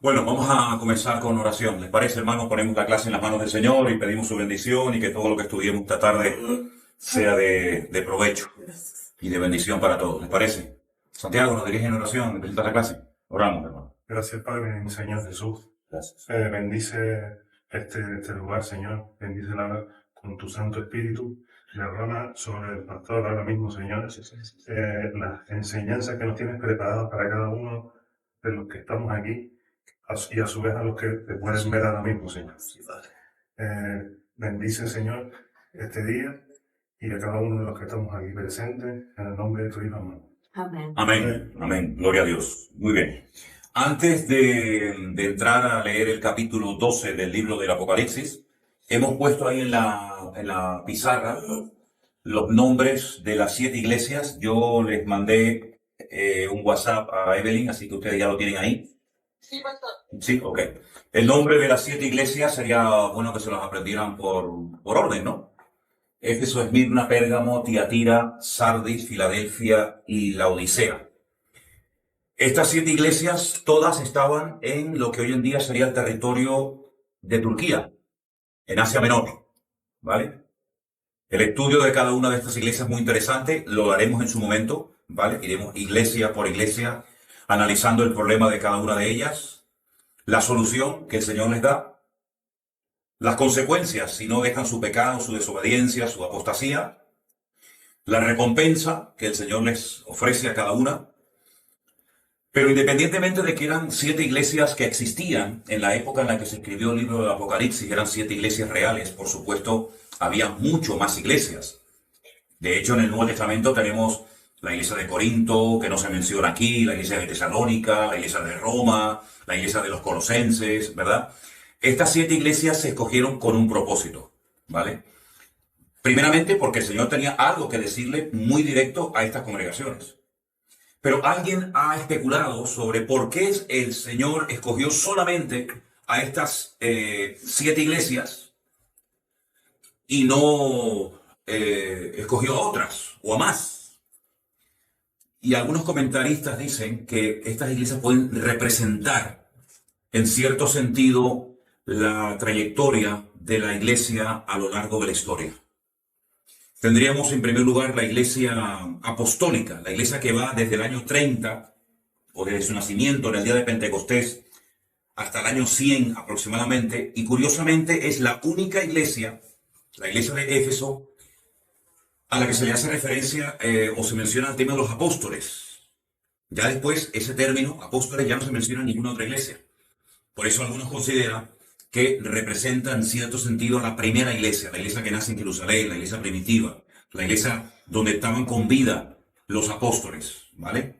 Bueno, vamos a comenzar con oración. ¿Les parece, hermanos? Ponemos la clase en las manos del Señor y pedimos su bendición y que todo lo que estudiemos esta tarde sea de provecho y de bendición para todos. ¿Les parece? Santiago nos dirige en oración, presenta la clase. Oramos, hermano. Gracias, Padre, mi Señor Jesús. Gracias. Bendice este lugar, Señor. Bendícela con tu Santo Espíritu. Derrama sobre el pastor ahora mismo, Señor, las enseñanzas que nos tienes preparadas para cada uno de los que estamos aquí y a su vez a los que te pueden ver ahora mismo, Señor. Bendice, Señor, este día y a cada uno de los que estamos aquí presentes, en el nombre de tu Hijo, amado. Amén. Amén. Amén. Gloria a Dios. Muy bien. Antes de entrar a leer el capítulo 12 del libro del Apocalipsis, hemos puesto ahí en la pizarra los nombres de las 7 iglesias. Yo les mandé un WhatsApp a Evelyn, así que ustedes ya lo tienen ahí. Sí, pastor. Sí, ok. El nombre de las 7 iglesias sería bueno que se los aprendieran por orden, ¿no? Éfeso, Esmirna, Pérgamo, Tiatira, Sardis, Filadelfia y Laodicea. Estas 7 iglesias todas estaban en lo que hoy en día sería el territorio de Turquía, en Asia Menor, ¿vale? El estudio de cada una de estas iglesias es muy interesante, lo haremos en su momento, ¿vale? Iremos iglesia por iglesia, analizando el problema de cada una de ellas, la solución que el Señor les da, las consecuencias si no dejan su pecado, su desobediencia, su apostasía, la recompensa que el Señor les ofrece a cada una. Pero independientemente de que eran 7 iglesias que existían en la época en la que se escribió el libro del Apocalipsis, eran 7 iglesias reales, por supuesto, había mucho más iglesias. De hecho, en el Nuevo Testamento tenemos la iglesia de Corinto, que no se menciona aquí, la iglesia de Tesalónica, la iglesia de Roma, la iglesia de los Colosenses, ¿verdad? Estas 7 iglesias se escogieron con un propósito, ¿vale? Primeramente porque el Señor tenía algo que decirle muy directo a estas congregaciones. Pero alguien ha especulado sobre por qué el Señor escogió solamente a estas 7 iglesias y no escogió a otras o a más. Y algunos comentaristas dicen que estas iglesias pueden representar en cierto sentido la trayectoria de la iglesia a lo largo de la historia. Tendríamos en primer lugar la iglesia apostólica, la iglesia que va desde el año 30 o desde su nacimiento en el día de Pentecostés hasta el año 100 aproximadamente, y curiosamente es la única iglesia, la iglesia de Éfeso, a la que se le hace referencia o se menciona el tema de los apóstoles. Ya después ese término, apóstoles, ya no se menciona en ninguna otra iglesia. Por eso algunos consideran que representa en cierto sentido a la primera iglesia, la iglesia que nace en Jerusalén, la iglesia primitiva, la iglesia donde estaban con vida los apóstoles, ¿vale?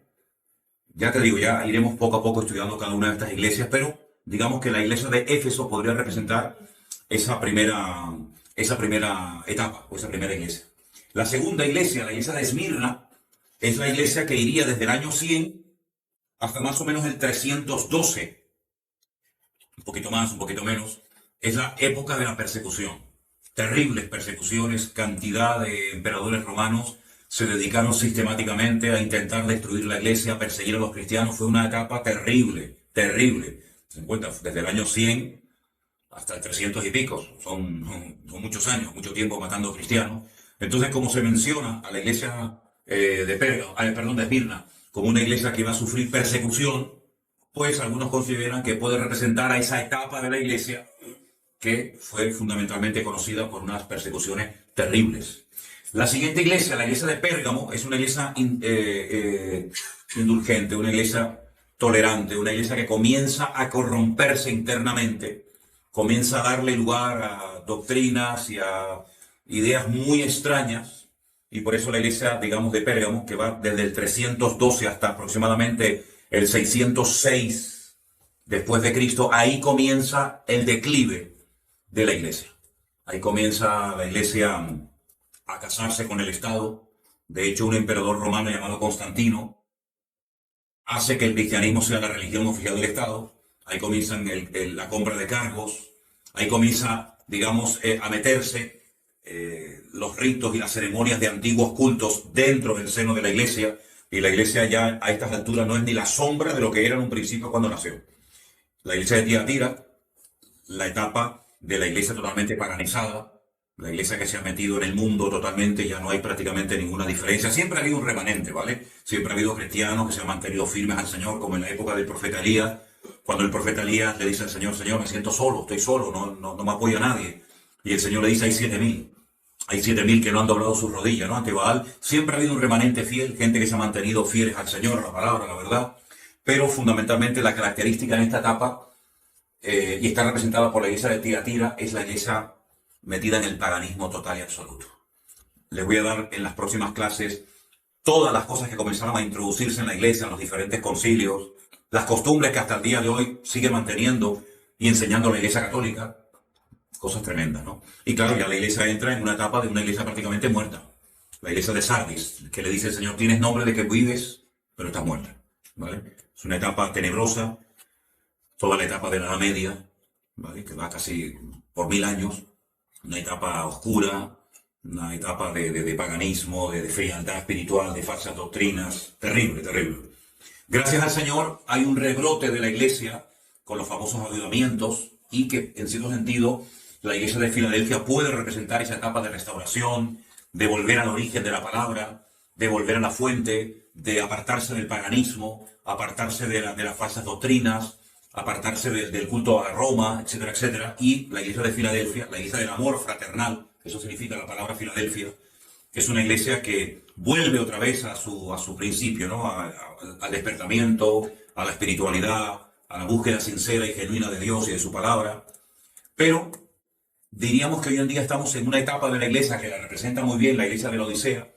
Ya te digo, ya iremos poco a poco estudiando cada una de estas iglesias, pero digamos que la iglesia de Éfeso podría representar esa primera etapa, o esa primera iglesia. La segunda iglesia, la iglesia de Esmirna, es la iglesia que iría desde el año 100 hasta más o menos el 312. Un poquito más, un poquito menos, es la época de la persecución. Terribles persecuciones, cantidad de emperadores romanos se dedicaron sistemáticamente a intentar destruir la iglesia, a perseguir a los cristianos. Fue una etapa terrible, terrible. Se encuentra desde el año 100 hasta el 300 y pico. Son muchos años, mucho tiempo matando cristianos. Entonces, como se menciona a la iglesia de Esmirna como una iglesia que va a sufrir persecución, pues algunos consideran que puede representar a esa etapa de la iglesia que fue fundamentalmente conocida por unas persecuciones terribles. La siguiente iglesia, la iglesia de Pérgamo, es una iglesia indulgente, una iglesia tolerante, una iglesia que comienza a corromperse internamente, comienza a darle lugar a doctrinas y a ideas muy extrañas, y por eso la iglesia, digamos, de Pérgamo, que va desde el 312 hasta aproximadamente el 606 después de Cristo, ahí comienza el declive de la iglesia. Ahí comienza la iglesia a casarse con el Estado. De hecho, un emperador romano llamado Constantino hace que el cristianismo sea la religión oficial del Estado. Ahí comienzan la compra de cargos. Ahí comienza, digamos, a meterse los ritos y las ceremonias de antiguos cultos dentro del seno de la iglesia. Y la iglesia ya a estas alturas no es ni la sombra de lo que era en un principio cuando nació. La iglesia de Tiatira, la etapa de la iglesia totalmente paganizada, la iglesia que se ha metido en el mundo totalmente, ya no hay prácticamente ninguna diferencia. Siempre ha habido un remanente, ¿vale? Siempre ha habido cristianos que se han mantenido firmes al Señor, como en la época del profeta Elías, cuando el profeta Elías le dice al Señor, Señor, me siento solo, estoy solo, no me apoya nadie. Y el Señor le dice, hay 7.000. Hay 7.000 que no han doblado sus rodillas, ¿no? Ante Baal. Siempre ha habido un remanente fiel, gente que se ha mantenido fieles al Señor, a la palabra, a la verdad. Pero fundamentalmente la característica en esta etapa, y está representada por la iglesia de Tiatira, es la iglesia metida en el paganismo total y absoluto. Les voy a dar en las próximas clases todas las cosas que comenzaron a introducirse en la iglesia, en los diferentes concilios, las costumbres que hasta el día de hoy sigue manteniendo y enseñando la iglesia católica. Cosas tremendas, ¿no? Y claro, ya la iglesia entra en una etapa de una iglesia prácticamente muerta. La iglesia de Sardis, que le dice el Señor, tienes nombre de que vives, pero estás muerta, ¿vale? Es una etapa tenebrosa, toda la etapa de la Edad Media, ¿vale? Que va casi por 1000 años. Una etapa oscura, una etapa de paganismo, de frialdad espiritual, de falsas doctrinas. Terrible, terrible. Gracias al Señor hay un rebrote de la iglesia con los famosos avivamientos y que, en cierto sentido, la iglesia de Filadelfia puede representar esa etapa de restauración, de volver al origen de la palabra, de volver a la fuente, de apartarse del paganismo, apartarse de las falsas doctrinas, apartarse del culto a Roma, etcétera, etcétera. Y la iglesia de Filadelfia, la iglesia del amor fraternal, eso significa la palabra Filadelfia, que es una iglesia que vuelve otra vez a su principio, ¿no? Al despertamiento, a la espiritualidad, a la búsqueda sincera y genuina de Dios y de su palabra. Pero diríamos que hoy en día estamos en una etapa de la iglesia que la representa muy bien la iglesia de la Odisea,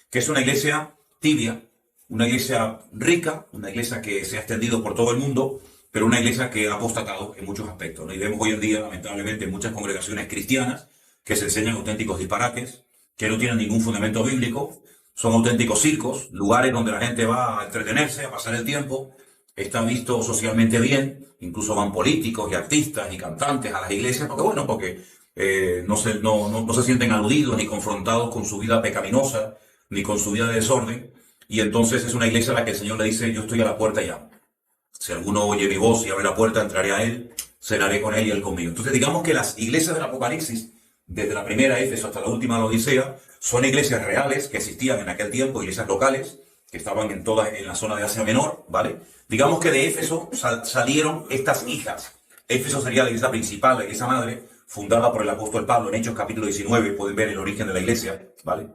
que es una iglesia tibia, una iglesia rica, una iglesia que se ha extendido por todo el mundo, pero una iglesia que ha apostatado en muchos aspectos, ¿no? Y vemos hoy en día, lamentablemente, muchas congregaciones cristianas que se enseñan auténticos disparates, que no tienen ningún fundamento bíblico, son auténticos circos, lugares donde la gente va a entretenerse, a pasar el tiempo, está visto socialmente bien, incluso van políticos y artistas y cantantes a las iglesias, porque no se sienten aludidos ni confrontados con su vida pecaminosa, ni con su vida de desorden, y entonces es una iglesia a la que el Señor le dice, yo estoy a la puerta y llamo. Si alguno oye mi voz y abre la puerta, entraré a él, cenaré con él y él conmigo. Entonces digamos que las iglesias del Apocalipsis, desde la primera Éfeso hasta la última la Odisea, son iglesias reales que existían en aquel tiempo, iglesias locales, que estaban en la zona de Asia Menor, ¿vale? Digamos que de Éfeso salieron estas hijas. Éfeso sería la iglesia principal, la iglesia madre, fundada por el apóstol Pablo en Hechos capítulo 19, pueden ver el origen de la iglesia, ¿vale?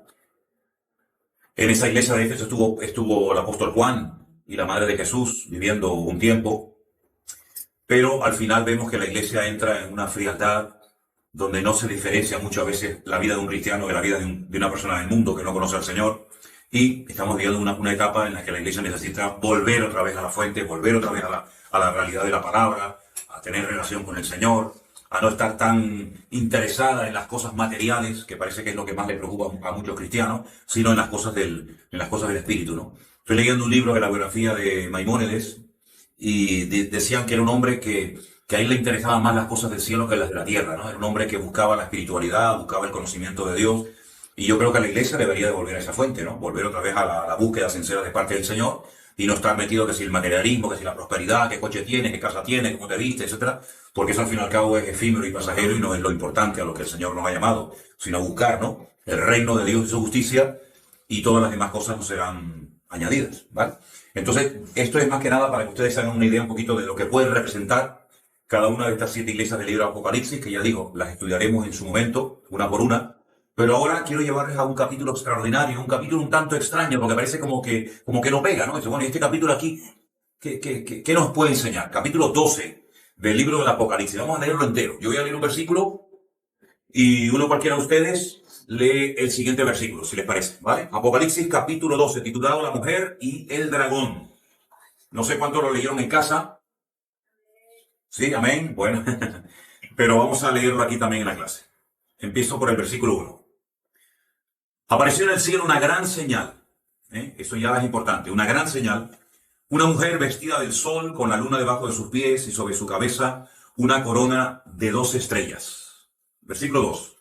En esa iglesia de Éfeso estuvo el apóstol Juan y la madre de Jesús viviendo un tiempo, pero al final vemos que la iglesia entra en una frialdad donde no se diferencia muchas veces la vida de un cristiano de la vida de una persona del mundo que no conoce al Señor, y estamos viviendo una etapa en la que la iglesia necesita volver otra vez a la fuente, volver otra vez a la realidad de la palabra, a tener relación con el Señor, a no estar tan interesada en las cosas materiales, que parece que es lo que más le preocupa a muchos cristianos, sino en las cosas del espíritu, ¿no? Estoy leyendo un libro de la biografía de Maimónides y decían que era un hombre que a él le interesaban más las cosas del cielo que las de la tierra, ¿no? Era un hombre que buscaba la espiritualidad, buscaba el conocimiento de Dios, y yo creo que la iglesia debería de volver a esa fuente, ¿no? Volver otra vez a la búsqueda sincera de parte del Señor y no estar metido que si el materialismo, que si la prosperidad, qué coche tienes, qué casa tienes, cómo te viste, etcétera, porque eso al fin y al cabo es efímero y pasajero y no es lo importante a lo que el Señor nos ha llamado, sino a buscar, ¿no? El reino de Dios y su justicia, y todas las demás cosas nos serán añadidas, ¿vale? Entonces, esto es más que nada para que ustedes hagan una idea un poquito de lo que puede representar cada una de estas 7 iglesias del libro de Apocalipsis, que ya digo, las estudiaremos en su momento, una por una. Pero ahora quiero llevarles a un capítulo extraordinario, un capítulo un tanto extraño, porque parece como que no pega, ¿no? Dice, bueno, y este capítulo aquí, ¿qué nos puede enseñar? Capítulo 12 del libro del Apocalipsis. Vamos a leerlo entero. Yo voy a leer un versículo y uno cualquiera de ustedes lee el siguiente versículo, si les parece, ¿vale? Apocalipsis capítulo 12, titulado La mujer y el dragón. No sé cuántos lo leyeron en casa. Sí, amén. Bueno, pero vamos a leerlo aquí también en la clase. Empiezo por el versículo 1. Apareció en el cielo una gran señal, eso ya es importante, una gran señal, una mujer vestida del sol con la luna debajo de sus pies y sobre su cabeza una corona de 2 estrellas. Versículo 2.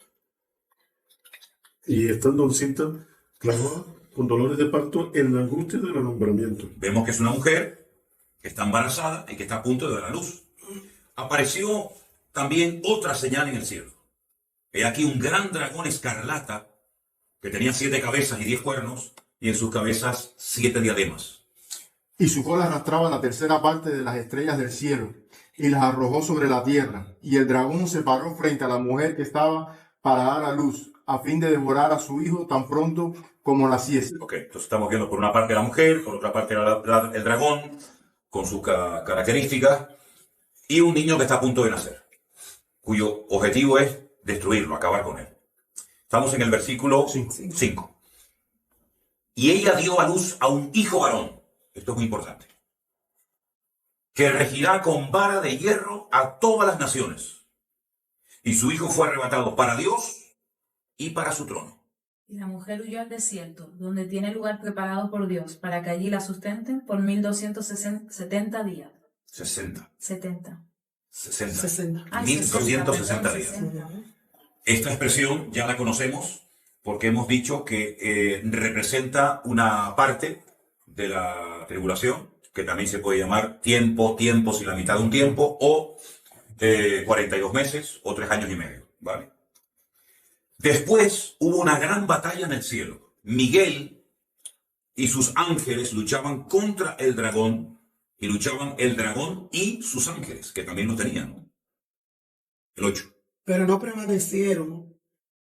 Y estando encinta, clamaba con dolores de parto en la angustia del alumbramiento. Vemos que es una mujer que está embarazada y que está a punto de dar a luz. apareció también otra señal en el cielo. He aquí un gran dragón escarlata que tenía 7 cabezas y 10 cuernos, y en sus cabezas 7 diademas. Y su cola arrastraba la tercera parte de las estrellas del cielo, y las arrojó sobre la tierra. Y el dragón se paró frente a la mujer que estaba para dar a luz, a fin de devorar a su hijo tan pronto como naciese. Ok, entonces estamos viendo por una parte la mujer, por otra parte el dragón, con sus características, y un niño que está a punto de nacer, cuyo objetivo es destruirlo, acabar con él. Estamos en el versículo 5. Y ella dio a luz a un hijo varón, esto es muy importante, que regirá con vara de hierro a todas las naciones. Y su hijo fue arrebatado para Dios y para su trono. Y la mujer huyó al desierto, donde tiene lugar preparado por Dios, para que allí la sustenten por 1270 días. 60. 70. 60. Ay, 1260 días. 60. Esta expresión ya la conocemos porque hemos dicho que representa una parte de la tribulación, que también se puede llamar tiempos y la mitad de un tiempo, o 42 meses o 3 años y medio, ¿vale? Después hubo una gran batalla en el cielo. Miguel y sus ángeles luchaban contra el dragón, y luchaban el dragón y sus ángeles, que también lo tenían, ¿no? El 8. Pero no prevalecieron,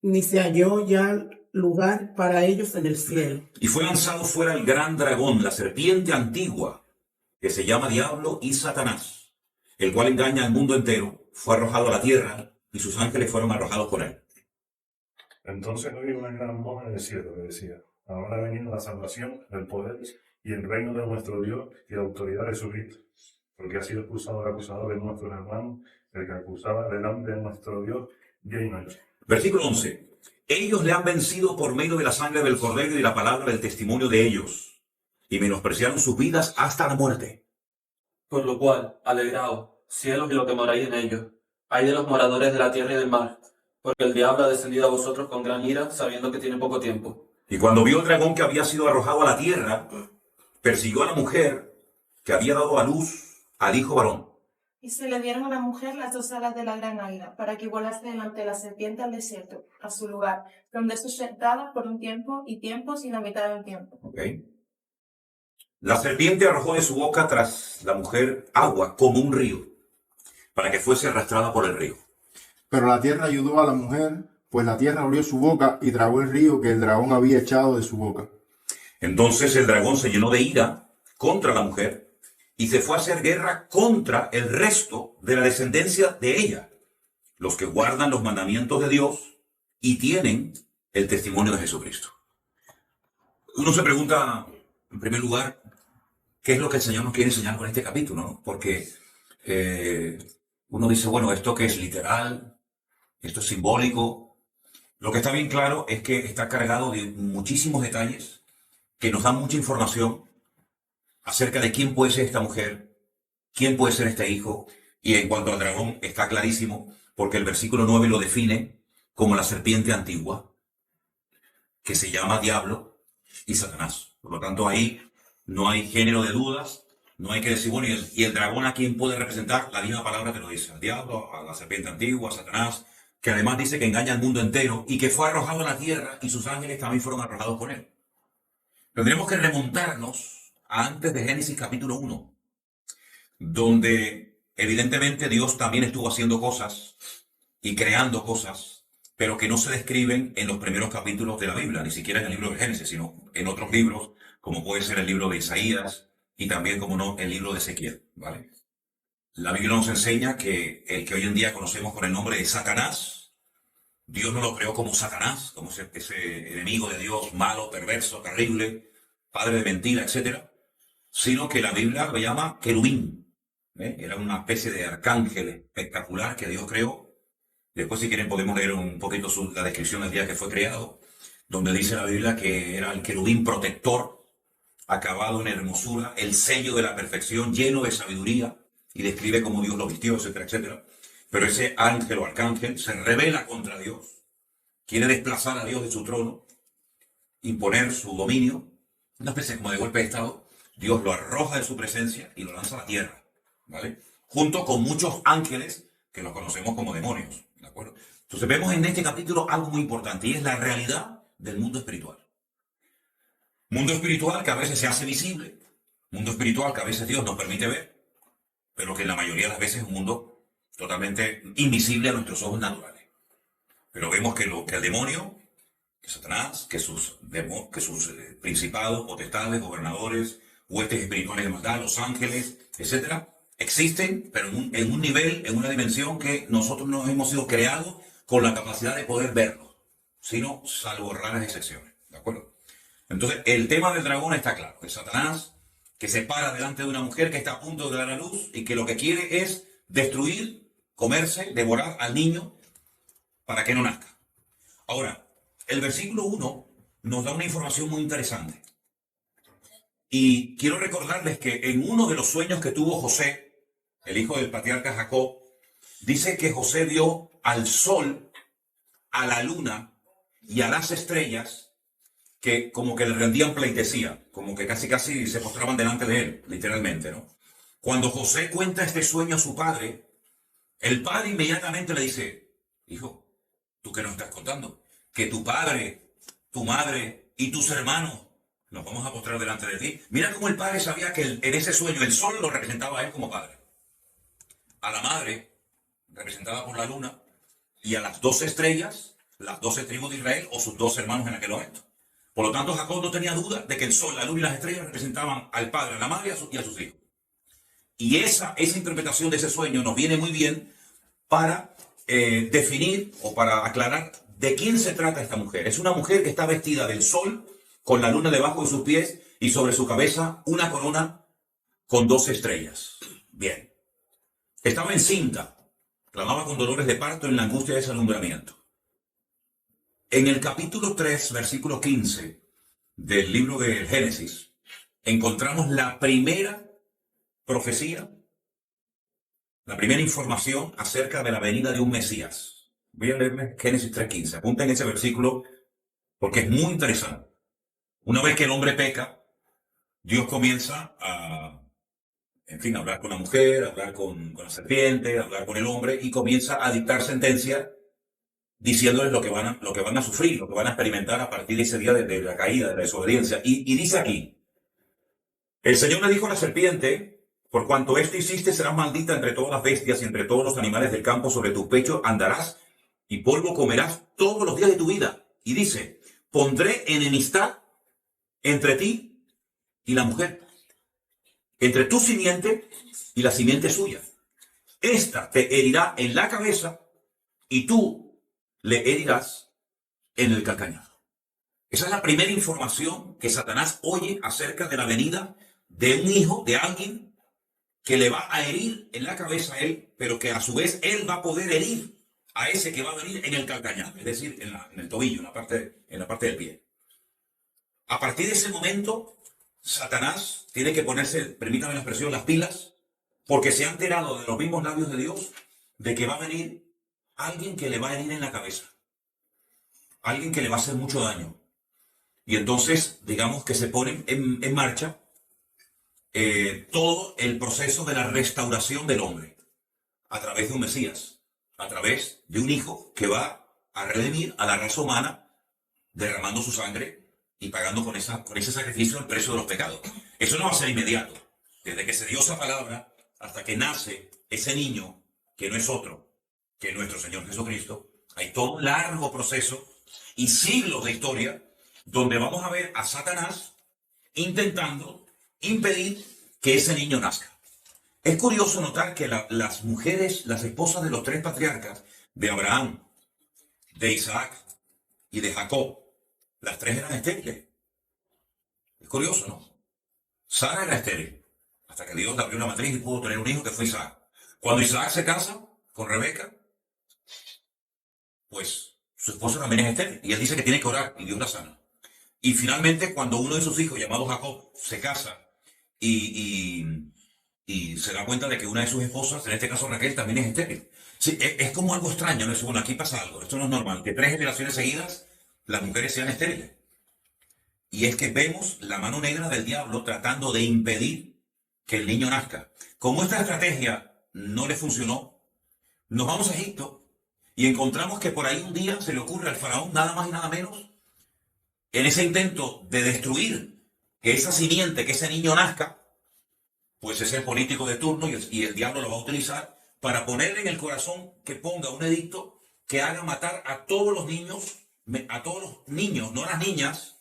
ni se halló ya lugar para ellos en el cielo. Y fue lanzado fuera el gran dragón, la serpiente antigua, que se llama Diablo y Satanás, el cual engaña al mundo entero. Fue arrojado a la tierra y sus ángeles fueron arrojados con él. Entonces oí una gran voz en el cielo que decía: ahora ha venido la salvación, el poder y el reino de nuestro Dios y la autoridad de Jesucristo, porque ha sido expulsado el acusador de nuestros hermanos, el que acusaba delante de nuestro Dios día y noche. Versículo 11. Ellos le han vencido por medio de la sangre del cordero y de la palabra del testimonio de ellos, y menospreciaron sus vidas hasta la muerte. Por lo cual, alegraos, cielos y lo que moráis en ellos. Ay de los moradores de la tierra y del mar, porque el diablo ha descendido a vosotros con gran ira, sabiendo que tiene poco tiempo. Y cuando vio el dragón que había sido arrojado a la tierra, persiguió a la mujer que había dado a luz al hijo varón. Y se le dieron a la mujer las 2 alas de la gran águila, para que volase delante de la serpiente al desierto, a su lugar, donde es sustentada por un tiempo y tiempos y la mitad de un tiempo. ¿Okay? La serpiente arrojó de su boca tras la mujer agua como un río, para que fuese arrastrada por el río. Pero la tierra ayudó a la mujer, pues la tierra abrió su boca y tragó el río que el dragón había echado de su boca. Entonces el dragón se llenó de ira contra la mujer y se fue a hacer guerra contra el resto de la descendencia de ella, los que guardan los mandamientos de Dios y tienen el testimonio de Jesucristo. Uno se pregunta, en primer lugar, ¿qué es lo que el Señor nos quiere enseñar con este capítulo, ¿no? Porque uno dice, bueno, ¿esto qué es literal? ¿Esto es simbólico? Lo que está bien claro es que está cargado de muchísimos detalles que nos dan mucha información acerca de quién puede ser esta mujer, quién puede ser este hijo, y en cuanto al dragón está clarísimo, porque el versículo 9 lo define como la serpiente antigua, que se llama Diablo y Satanás. Por lo tanto, ahí no hay género de dudas, no hay que decir, bueno, ¿y el dragón a quién puede representar? La misma palabra te lo dice, al diablo, a la serpiente antigua, a Satanás, que además dice que engaña al mundo entero y que fue arrojado a la tierra y sus ángeles también fueron arrojados con él. Tendremos que remontarnos a antes de Génesis capítulo 1, donde evidentemente Dios también estuvo haciendo cosas y creando cosas, pero que no se describen en los primeros capítulos de la Biblia, ni siquiera en el libro de Génesis, sino en otros libros, como puede ser el libro de Isaías y también, como no, el libro de Ezequiel, ¿vale? La Biblia nos enseña que el que hoy en día conocemos con el nombre de Satanás, Dios no lo creó como Satanás, como ese enemigo de Dios, malo, perverso, terrible, padre de mentira, etc., sino que la Biblia lo llama querubín. Era una especie de arcángel espectacular que Dios creó. Después, si quieren, podemos leer un poquito la descripción del día que fue creado, donde dice la Biblia que era el querubín protector, acabado en hermosura, el sello de la perfección, lleno de sabiduría, y describe cómo Dios lo vistió, etcétera, etcétera. Pero ese ángel o arcángel se rebela contra Dios, quiere desplazar a Dios de su trono, imponer su dominio, una especie como de golpe de estado. Dios lo arroja de su presencia y lo lanza a la tierra, ¿vale? junto con muchos ángeles que los conocemos como demonios. ¿De acuerdo? Entonces vemos en este capítulo algo muy importante y es la realidad del mundo espiritual. Mundo espiritual que a veces se hace visible, mundo espiritual que a veces Dios nos permite ver, pero que en la mayoría de las veces es un mundo totalmente invisible a nuestros ojos naturales. Pero vemos que el demonio, que Satanás, que sus principados, potestades, gobernadores, huestes espirituales de maldad, los ángeles, etcétera, existen, pero en un nivel, en una dimensión que nosotros no hemos sido creados con la capacidad de poder verlos, sino salvo raras excepciones. ¿De acuerdo? Entonces, el tema del dragón está claro. Es Satanás que se para delante de una mujer que está a punto de dar a luz y que lo que quiere es destruir, comerse, devorar al niño para que no nazca. Ahora, el versículo 1 nos da una información muy interesante. Y quiero recordarles que en uno de los sueños que tuvo José, el hijo del patriarca Jacob, dice que José vio al sol, a la luna y a las estrellas que como que le rendían pleitesía, como que casi se postraban delante de él, literalmente, ¿no? Cuando José cuenta este sueño a su padre, el padre inmediatamente le dice: hijo, ¿tú qué nos estás contando? Que tu padre, tu madre y tus hermanos nos vamos a postrar delante de ti. Mira cómo el padre sabía que en ese sueño el sol lo representaba a él como padre, a la madre, representada por la luna, y a las 12 estrellas, las 12 tribus de Israel o sus 12 hermanos en aquel momento. Por lo tanto, Jacob no tenía duda de que el sol, la luna y las estrellas representaban al padre, a la madre y a sus hijos. Y esa interpretación de ese sueño nos viene muy bien para definir o para aclarar de quién se trata esta mujer. Es una mujer que está vestida del sol, con la luna debajo de sus pies y sobre su cabeza una corona con 12 estrellas. Bien. Estaba encinta, clamaba con dolores de parto en la angustia de ese alumbramiento. En el capítulo 3, versículo 15 del libro de Génesis, encontramos la primera profecía, la primera información acerca de la venida de un Mesías. Voy a leerme Génesis 3:15. Apunten ese versículo porque es muy interesante. Una vez que el hombre peca, Dios comienza a, hablar con la mujer, a hablar con la serpiente, a hablar con el hombre y comienza a dictar sentencia diciéndoles lo que van a sufrir, lo que van a experimentar a partir de ese día de la caída, de la desobediencia. Y dice aquí: el Señor le dijo a la serpiente: por cuanto esto hiciste, serás maldita entre todas las bestias y entre todos los animales del campo, sobre tu pecho andarás y polvo comerás todos los días de tu vida. Y dice: pondré enemistad entre ti y la mujer, entre tu simiente y la simiente suya. Esta te herirá en la cabeza y tú le herirás en el calcañar. Esa es la primera información que Satanás oye acerca de la venida de un hijo, de alguien que le va a herir en la cabeza a él, pero que a su vez él va a poder herir a ese que va a venir en el calcañar, es decir, en el tobillo, en la parte del pie. A partir de ese momento, Satanás tiene que ponerse, permítame la expresión, las pilas, porque se ha enterado de los mismos labios de Dios de que va a venir alguien que le va a herir en la cabeza, alguien que le va a hacer mucho daño. Y entonces, digamos que se pone en marcha todo el proceso de la restauración del hombre a través de un Mesías, a través de un hijo que va a redimir a la raza humana derramando su sangre y pagando con ese sacrificio el precio de los pecados. Eso no va a ser inmediato. Desde que se dio esa palabra hasta que nace ese niño, que no es otro que nuestro Señor Jesucristo, hay todo un largo proceso y siglos de historia donde vamos a ver a Satanás intentando impedir que ese niño nazca. Es curioso notar que las mujeres, las esposas de los 3 patriarcas, de Abraham, de Isaac y de Jacob, las 3 eran estériles. Es curioso, ¿no? Sara era estéril, hasta que Dios le abrió una matriz y pudo tener un hijo que fue Isaac. Cuando Isaac se casa con Rebeca, pues su esposa también es estéril, y él dice que tiene que orar, y Dios la sana. Y finalmente, cuando uno de sus hijos, llamado Jacob, se casa y se da cuenta de que una de sus esposas, en este caso Raquel, también es estéril. Sí, es como algo extraño, ¿no? Bueno, aquí pasa algo, esto no es normal, que 3 generaciones seguidas las mujeres sean estériles. Y es que vemos la mano negra del diablo tratando de impedir que el niño nazca. Como esta estrategia no le funcionó. Nos vamos a Egipto y encontramos que por ahí un día se le ocurre al faraón, nada más y nada menos, en ese intento de destruir que esa simiente, que ese niño nazca, pues es el político de turno y el diablo lo va a utilizar para ponerle en el corazón que ponga un edicto que haga matar a todos los niños, no a las niñas,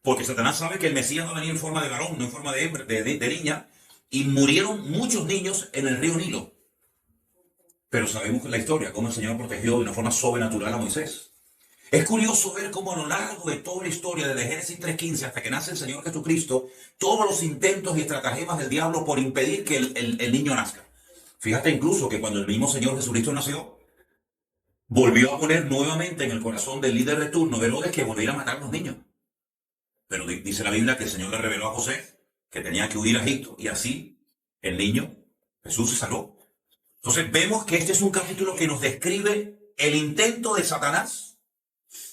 porque Satanás sabe que el Mesías va a venir en forma de varón, no en forma de niña, y murieron muchos niños en el río Nilo. Pero sabemos que la historia, cómo el Señor protegió de una forma sobrenatural a Moisés. Es curioso ver cómo a lo largo de toda la historia, desde Génesis 3:15 hasta que nace el Señor Jesucristo, todos los intentos y estratagemas del diablo por impedir que el niño nazca. Fíjate incluso que cuando el mismo Señor Jesucristo nació, volvió a poner nuevamente en el corazón del líder de turno de Herodes que volviera a matar a los niños. Pero dice la Biblia que el Señor le reveló a José que tenía que huir a Egipto, y así el niño, Jesús, se salvó. Entonces vemos que este es un capítulo que nos describe el intento de Satanás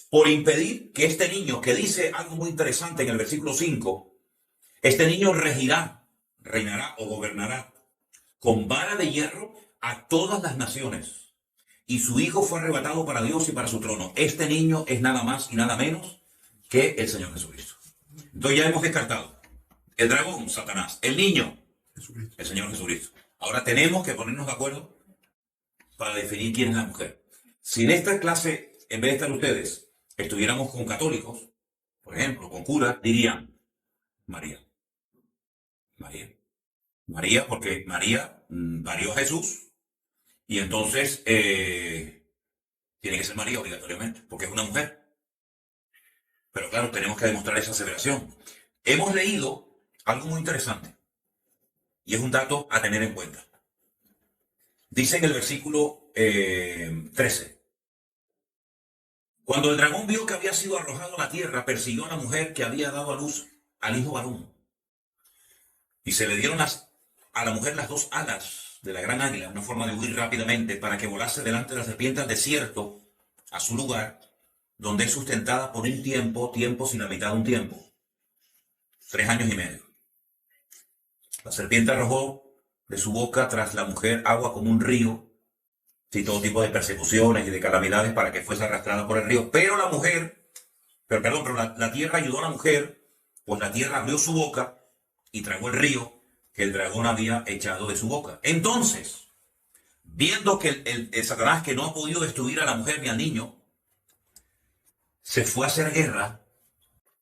por impedir que este niño, que dice algo muy interesante en el versículo 5, este niño reinará o gobernará con vara de hierro a todas las naciones, y su hijo fue arrebatado para Dios y para su trono. Este niño es nada más y nada menos que el Señor Jesucristo. Entonces ya hemos descartado el dragón, Satanás, el niño, el Señor Jesucristo. Ahora tenemos que ponernos de acuerdo para definir quién es la mujer. Si en esta clase, en vez de estar ustedes, estuviéramos con católicos, por ejemplo, con curas, dirían María. María, porque María parió a Jesús, y entonces tiene que ser María obligatoriamente, porque es una mujer. Pero claro, tenemos que demostrar esa aseveración. Hemos leído algo muy interesante, y es un dato a tener en cuenta. Dice en el versículo 13, cuando el dragón vio que había sido arrojado a la tierra, persiguió a la mujer que había dado a luz al hijo varón. Y se le dieron a la mujer las dos alas de la gran águila, una forma de huir rápidamente, para que volase delante de la serpiente al desierto, a su lugar, donde es sustentada por un tiempo sin la mitad de un tiempo, 3 años y medio. La serpiente arrojó de su boca tras la mujer agua como un río, y todo tipo de persecuciones y de calamidades para que fuese arrastrada por el río. Pero la tierra ayudó a la mujer, pues la tierra abrió su boca y tragó el río que el dragón había echado de su boca. Entonces, viendo que el Satanás, que no ha podido destruir a la mujer ni al niño, se fue a hacer guerra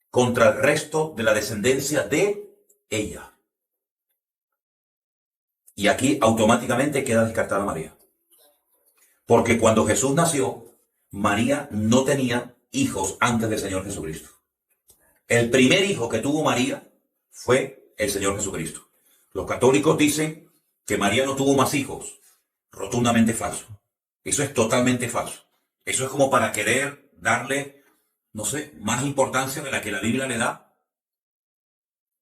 contra el resto de la descendencia de ella. Y aquí automáticamente queda descartada María. Porque cuando Jesús nació, María no tenía hijos antes del Señor Jesucristo. El primer hijo que tuvo María fue el Señor Jesucristo. Los católicos dicen que María no tuvo más hijos. Rotundamente falso. Eso es totalmente falso. Eso es como para querer darle, no sé, más importancia de la que la Biblia le da.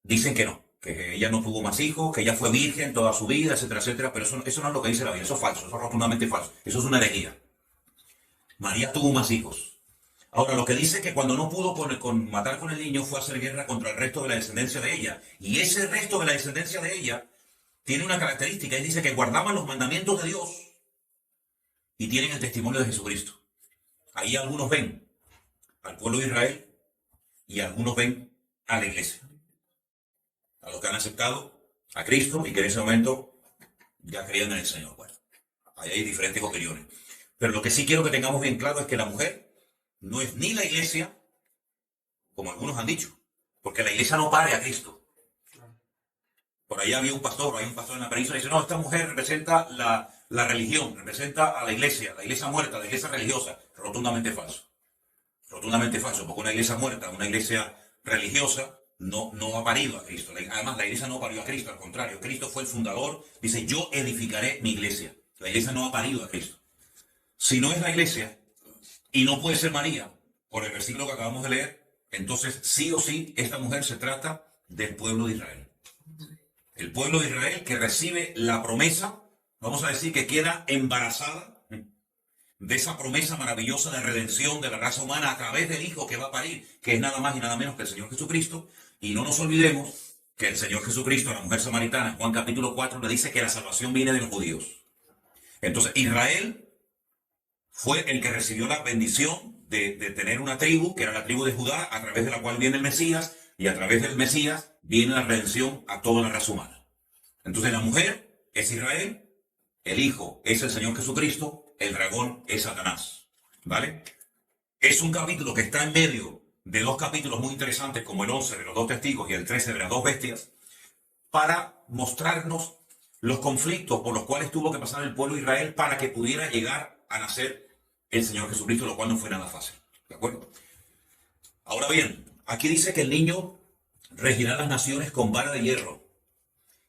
Dicen que no, que ella no tuvo más hijos, que ella fue virgen toda su vida, etcétera, etcétera. Pero eso no es lo que dice la Biblia. Eso es falso, eso es rotundamente falso. Eso es una herejía. María tuvo más hijos. Ahora, lo que dice que cuando no pudo matar con el niño fue a hacer guerra contra el resto de la descendencia de ella. Y ese resto de la descendencia de ella tiene una característica. Él dice que guardaban los mandamientos de Dios y tienen el testimonio de Jesucristo. Ahí algunos ven al pueblo de Israel y algunos ven a la iglesia. A los que han aceptado a Cristo y que en ese momento ya creían en el Señor. Bueno, ahí hay diferentes opiniones. Pero lo que sí quiero que tengamos bien claro es que la mujer no es ni la iglesia, como algunos han dicho, porque la iglesia no pare a Cristo. Por ahí hay un pastor en la península que dice, no, esta mujer representa la religión, representa a la iglesia muerta, la iglesia religiosa. Rotundamente falso. Rotundamente falso, porque una iglesia muerta, una iglesia religiosa, no ha parido a Cristo. Además, la iglesia no parió a Cristo, al contrario. Cristo fue el fundador. Dice, yo edificaré mi iglesia. La iglesia no ha parido a Cristo. Si no es la iglesia, y no puede ser María, por el versículo que acabamos de leer, entonces sí o sí, esta mujer se trata del pueblo de Israel. El pueblo de Israel que recibe la promesa, vamos a decir que queda embarazada de esa promesa maravillosa de redención de la raza humana a través del Hijo que va a parir, que es nada más y nada menos que el Señor Jesucristo. Y no nos olvidemos que el Señor Jesucristo a la mujer samaritana, en Juan capítulo 4, le dice que la salvación viene de los judíos. Entonces Israel fue el que recibió la bendición de tener una tribu, que era la tribu de Judá, a través de la cual viene el Mesías, y a través del Mesías viene la redención a toda la raza humana. Entonces la mujer es Israel, el hijo es el Señor Jesucristo, el dragón es Satanás. ¿Vale? Es un capítulo que está en medio de dos capítulos muy interesantes, como el 11 de los 2 testigos y el 13 de las 2 bestias, para mostrarnos los conflictos por los cuales tuvo que pasar el pueblo de Israel para que pudiera llegar a nacer el Señor Jesucristo, lo cual no fue nada fácil. ¿De acuerdo? Ahora bien, aquí dice que el niño regirá las naciones con vara de hierro.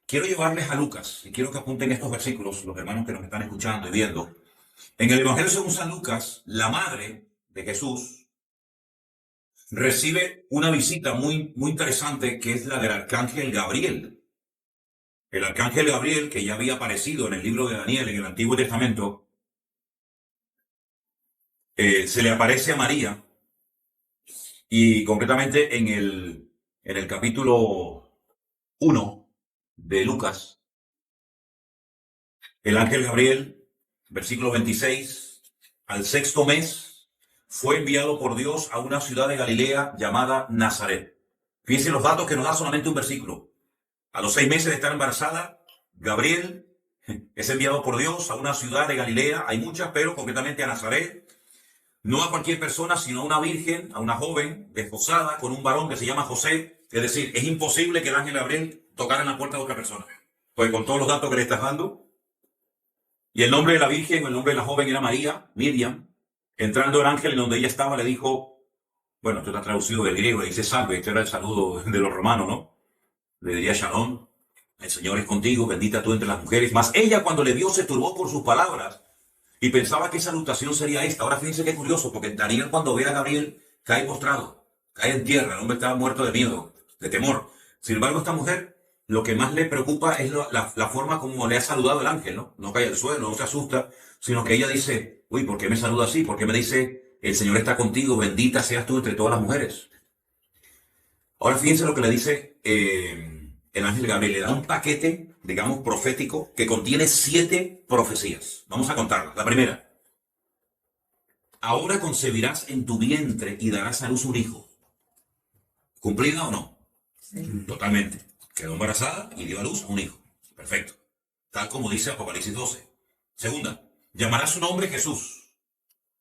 Quiero llevarles a Lucas, y quiero que apunten estos versículos, los hermanos que nos están escuchando y viendo. En el Evangelio según San Lucas, la madre de Jesús recibe una visita muy interesante, que es la del arcángel Gabriel. El arcángel Gabriel, que ya había aparecido en el libro de Daniel en el Antiguo Testamento, se le aparece a María, y concretamente en el capítulo 1 de Lucas, el ángel Gabriel, versículo 26, al 6º mes, fue enviado por Dios a una ciudad de Galilea llamada Nazaret. Fíjense los datos que nos da solamente un versículo. A los 6 meses de estar embarazada, Gabriel es enviado por Dios a una ciudad de Galilea, hay muchas, pero concretamente a Nazaret. No a cualquier persona, sino a una virgen, a una joven desposada con un varón que se llama José. Es decir, es imposible que el ángel Gabriel tocara en la puerta de otra persona. Pues con todos los datos que le estás dando. Y el nombre de la virgen, el nombre de la joven era María, Miriam. Entrando el ángel en donde ella estaba, le dijo, bueno, esto está traducido del griego, le dice salve, este era el saludo de los romanos, ¿no? Le diría Shalom, el Señor es contigo, bendita tú entre las mujeres. Mas ella, cuando le vio, se turbó por sus palabras y pensaba que salutación sería esta. Ahora fíjense qué curioso, porque Daniel, cuando ve a Gabriel, cae postrado, cae en tierra, el hombre estaba muerto de miedo, de temor. Sin embargo, esta mujer, lo que más le preocupa es la forma como le ha saludado el ángel, ¿no? No cae al suelo, no se asusta, sino que ella dice, uy, ¿por qué me saluda así? ¿Por qué me dice, el Señor está contigo, bendita seas tú entre todas las mujeres? Ahora fíjense lo que le dice el ángel Gabriel. Le da un paquete, digamos, profético, que contiene 7 profecías. Vamos a contarlas. La primera. Ahora concebirás en tu vientre y darás a luz un hijo. ¿Cumplida o no? Sí. Totalmente. Quedó embarazada y dio a luz a un hijo. Perfecto. Tal como dice Apocalipsis 12. Segunda. Llamará su nombre Jesús.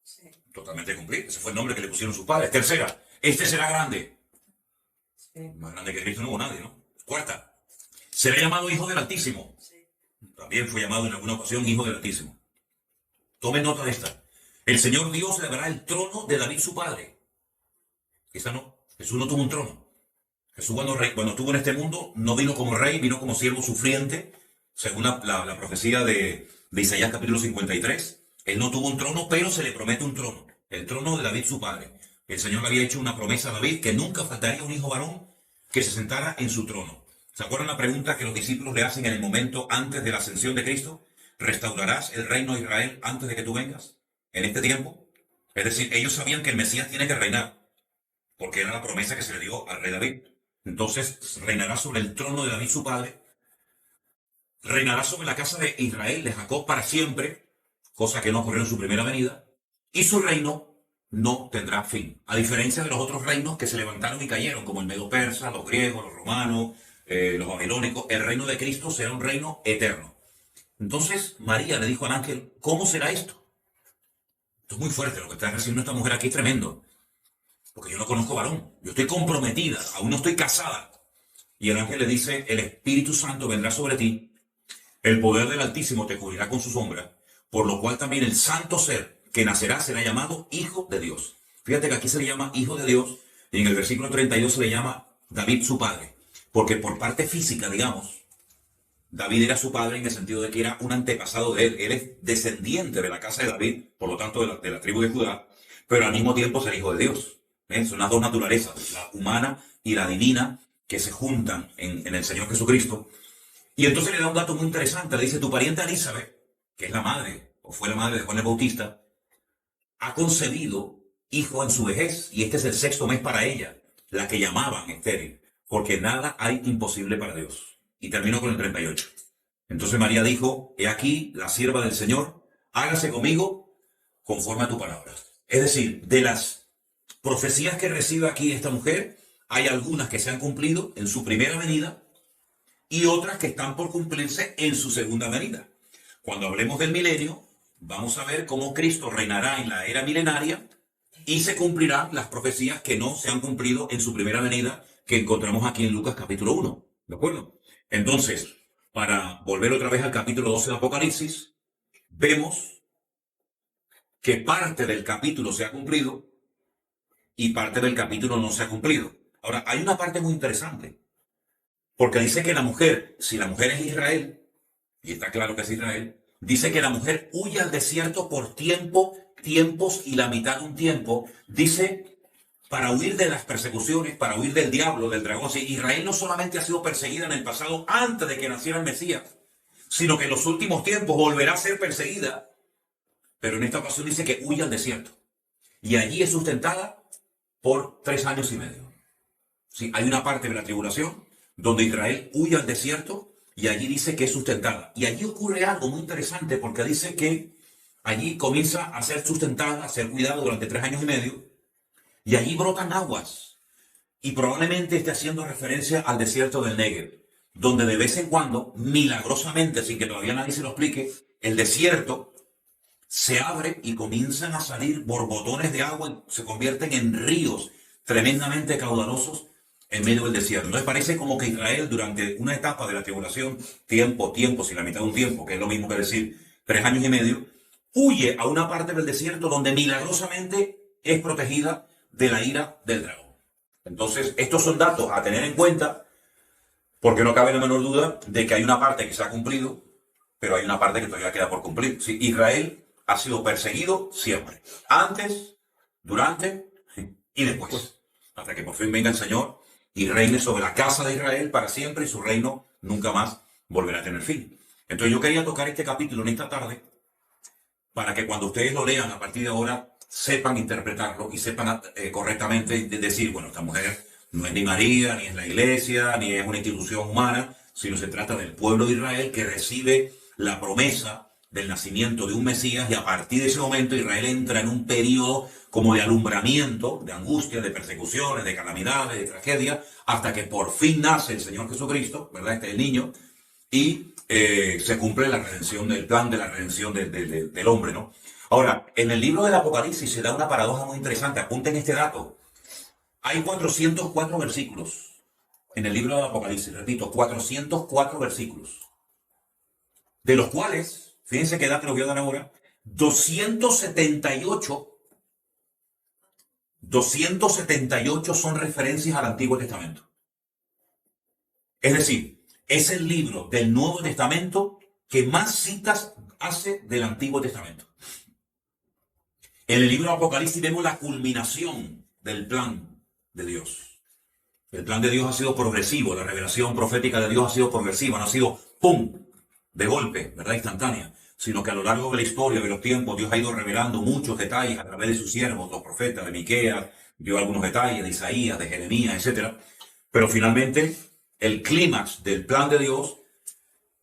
Sí. Totalmente cumplido. Ese fue el nombre que le pusieron sus padres. Tercera. Este será grande. Sí. Más grande que Cristo no hubo nadie, ¿no? Cuarta. Será llamado Hijo del Altísimo. Sí. También fue llamado en alguna ocasión Hijo del Altísimo. Tomen nota de esta. El Señor Dios le dará el trono de David su padre. Esa no. Jesús no tuvo un trono. Jesús cuando estuvo en este mundo no vino como rey, vino como siervo sufriente, según la profecía de Isaías capítulo 53. Él no tuvo un trono, pero se le promete un trono. El trono de David su padre. El Señor le había hecho una promesa a David que nunca faltaría un hijo varón que se sentara en su trono. ¿Se acuerdan la pregunta que los discípulos le hacen en el momento antes de la ascensión de Cristo? ¿Restaurarás el reino de Israel antes de que tú vengas? En este tiempo. Es decir, ellos sabían que el Mesías tiene que reinar, porque era la promesa que se le dio al rey David. Entonces reinará sobre el trono de David su padre, reinará sobre la casa de Israel, de Jacob, para siempre, cosa que no ocurrió en su primera venida, y su reino no tendrá fin, a diferencia de los otros reinos que se levantaron y cayeron, como el Medo-Persa, los griegos, los romanos, los babilónicos. El reino de Cristo será un reino eterno. Entonces María le dijo al ángel, ¿cómo será esto? Esto es muy fuerte, lo que está haciendo esta mujer aquí es tremendo, porque yo no conozco varón, yo estoy comprometida, aún no estoy casada. Y el ángel le dice, el Espíritu Santo vendrá sobre ti, el poder del Altísimo te cubrirá con su sombra, por lo cual también el santo ser que nacerá será llamado Hijo de Dios. Fíjate que aquí se le llama Hijo de Dios, y en el versículo 32 se le llama David su padre, porque por parte física, digamos, David era su padre en el sentido de que era un antepasado de él. Él es descendiente de la casa de David, por lo tanto de la tribu de Judá, pero al mismo tiempo es el Hijo de Dios. Son las dos naturalezas, la humana y la divina, que se juntan en el Señor Jesucristo. Y entonces le da un dato muy interesante. Le dice, tu parienta Elizabeth, que es la madre, o fue la madre de Juan el Bautista, ha concebido hijo en su vejez, y este es el 6º mes para ella, la que llamaban estéril, porque nada hay imposible para Dios. Y terminó con el 38. Entonces María dijo, he aquí la sierva del Señor, hágase conmigo conforme a tu palabra. Es decir, de las profecías que recibe aquí esta mujer, hay algunas que se han cumplido en su primera venida y otras que están por cumplirse en su segunda venida. Cuando hablemos del milenio, vamos a ver cómo Cristo reinará en la era milenaria y se cumplirán las profecías que no se han cumplido en su primera venida, que encontramos aquí en Lucas capítulo 1. ¿De acuerdo? Entonces, para volver otra vez al capítulo 12 de Apocalipsis, vemos que parte del capítulo se ha cumplido y parte del capítulo no se ha cumplido. Ahora, hay una parte muy interesante, porque dice que la mujer, si la mujer es Israel, y está claro que es Israel, dice que la mujer huye al desierto por tiempos y la mitad de un tiempo. Dice, para huir de las persecuciones, para huir del diablo, del dragón. Si Israel no solamente ha sido perseguida en el pasado antes de que naciera el Mesías, sino que en los últimos tiempos volverá a ser perseguida. Pero en esta ocasión dice que huye al desierto. Y allí es sustentada por 3 años y medio. Sí, hay una parte de la tribulación donde Israel huye al desierto y allí dice que es sustentada. Y allí ocurre algo muy interesante porque dice que allí comienza a ser sustentada, a ser cuidada durante 3 años y medio y allí brotan aguas. Y probablemente esté haciendo referencia al desierto del Negev, donde de vez en cuando, milagrosamente, sin que todavía nadie se lo explique, el desierto se abre y comienzan a salir borbotones de agua, se convierten en ríos tremendamente caudalosos en medio del desierto. Entonces parece como que Israel durante una etapa de la tribulación, tiempos y la mitad de un tiempo, que es lo mismo que decir 3 años y medio, huye a una parte del desierto donde milagrosamente es protegida de la ira del dragón. Entonces estos son datos a tener en cuenta, porque no cabe la menor duda de que hay una parte que se ha cumplido, pero hay una parte que todavía queda por cumplir. Sí, Israel ha sido perseguido siempre, antes, durante y después, hasta que por fin venga el Señor y reine sobre la casa de Israel para siempre y su reino nunca más volverá a tener fin. Entonces yo quería tocar este capítulo en esta tarde para que cuando ustedes lo lean a partir de ahora sepan interpretarlo y sepan correctamente decir, bueno, esta mujer no es ni María, ni es la iglesia, ni es una institución humana, sino se trata del pueblo de Israel que recibe la promesa del nacimiento de un Mesías y a partir de ese momento Israel entra en un periodo como de alumbramiento, de angustia, de persecuciones, de calamidades, de tragedia, hasta que por fin nace el Señor Jesucristo, ¿verdad? Este es el niño, y se cumple la redención, el plan de la redención del hombre, ¿no? Ahora, en el libro del Apocalipsis se da una paradoja muy interesante, apunten este dato. Hay 404 versículos en el libro del Apocalipsis, repito, 404 versículos, de los cuales, fíjense qué dato les voy a dar ahora, 278 son referencias al Antiguo Testamento. Es decir, es el libro del Nuevo Testamento que más citas hace del Antiguo Testamento. En el libro de Apocalipsis vemos la culminación del plan de Dios. El plan de Dios ha sido progresivo, la revelación profética de Dios ha sido progresiva, no ha sido ¡pum!, de golpe, ¿verdad?, instantánea, sino que a lo largo de la historia, de los tiempos, Dios ha ido revelando muchos detalles a través de sus siervos, los profetas, de Miqueas, dio algunos detalles de Isaías, de Jeremías, etc. Pero finalmente, el clímax del plan de Dios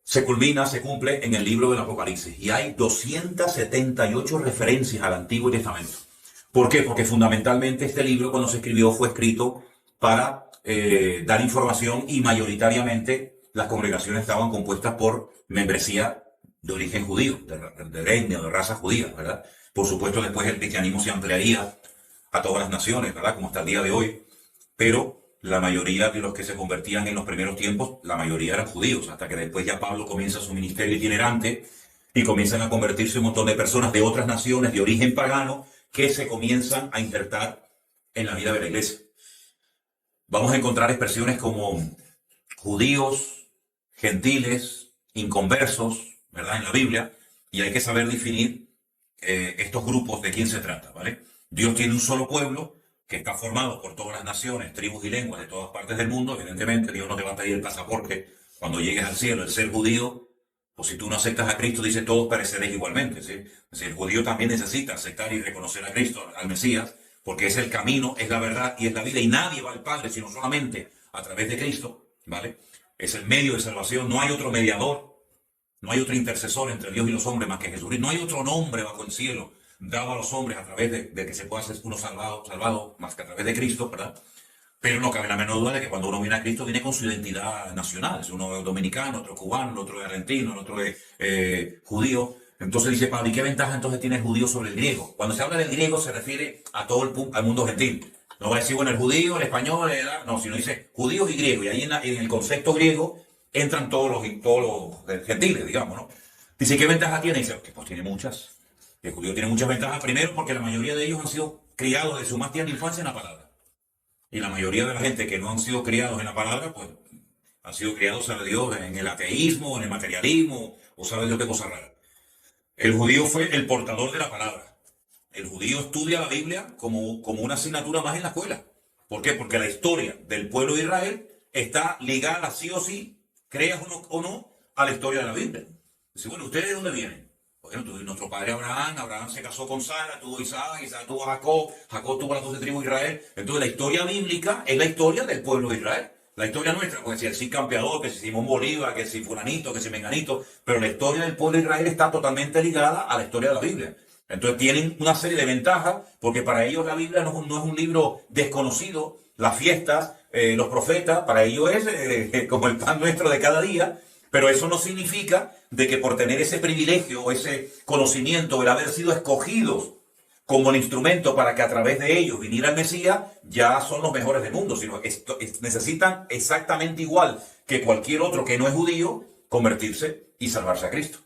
se culmina, se cumple en el libro del Apocalipsis. Y hay 278 referencias al Antiguo Testamento. ¿Por qué? Porque fundamentalmente este libro, cuando se escribió, fue escrito para dar información y mayoritariamente las congregaciones estaban compuestas por membresía de origen judío, de etnia o de raza judía, ¿verdad? Por supuesto, después el cristianismo se ampliaría a todas las naciones, ¿verdad? Como hasta el día de hoy. Pero la mayoría de los que se convertían en los primeros tiempos, la mayoría eran judíos, hasta que después ya Pablo comienza su ministerio itinerante y comienzan a convertirse un montón de personas de otras naciones de origen pagano que se comienzan a insertar en la vida de la iglesia. Vamos a encontrar expresiones como judíos, gentiles, inconversos, ¿verdad?, en la Biblia, y hay que saber definir estos grupos de quién se trata, ¿vale? Dios tiene un solo pueblo que está formado por todas las naciones, tribus y lenguas de todas partes del mundo. Evidentemente, Dios no te va a pedir el pasaporte cuando llegues al cielo, el ser judío, o si tú no aceptas a Cristo, dice todos pereceréis igualmente, ¿sí? Es decir, el judío también necesita aceptar y reconocer a Cristo, al Mesías, porque es el camino, es la verdad y es la vida, y nadie va al Padre sino solamente a través de Cristo, ¿vale? Es el medio de salvación, no hay otro mediador No hay otro intercesor entre Dios y los hombres más que Jesucristo. No hay otro nombre bajo el cielo dado a los hombres a través de que se pueda ser uno salvado más que a través de Cristo, ¿verdad? Pero no cabe la menor duda de que cuando uno viene a Cristo viene con su identidad nacional. Si uno es dominicano, otro es cubano, otro es argentino, otro es judío. Entonces dice Pablo, ¿y qué ventaja entonces tiene el judío sobre el griego? Cuando se habla del griego se refiere a todo al mundo gentil. No va a decir, bueno, el judío, el español, no, sino dice judíos y griegos. Y ahí en el concepto griego entran todos los gentiles, digamos, ¿no? Dice, ¿qué ventaja tiene? Dice, que pues tiene muchas. El judío tiene muchas ventajas. Primero, porque la mayoría de ellos han sido criados desde su más tierna infancia en la palabra. Y la mayoría de la gente que no han sido criados en la palabra, pues han sido criados, sabe Dios, en el ateísmo, en el materialismo, o sabe Dios qué cosa rara. El judío fue el portador de la palabra. El judío estudia la Biblia como una asignatura más en la escuela. ¿Por qué? Porque la historia del pueblo de Israel está ligada sí o sí, creas o no, a la historia de la Biblia. Dice, bueno, ¿ustedes de dónde vienen? Bueno, nuestro padre Abraham se casó con Sara, tuvo Isaac, Isaac tuvo a Jacob, Jacob tuvo las 12 tribus de Israel. Entonces la historia bíblica es la historia del pueblo de Israel. La historia nuestra, pues si el Cid Campeador, que si Simón Bolívar, que si fulanito, que si menganito, pero la historia del pueblo de Israel está totalmente ligada a la historia de la Biblia. Entonces tienen una serie de ventajas, porque para ellos la Biblia no es un libro desconocido, las fiestas, los profetas, para ellos es como el pan nuestro de cada día, pero eso no significa de que por tener ese privilegio o ese conocimiento, el haber sido escogidos como el instrumento para que a través de ellos viniera el Mesías, ya son los mejores del mundo, sino necesitan exactamente igual que cualquier otro que no es judío, convertirse y salvarse a Cristo.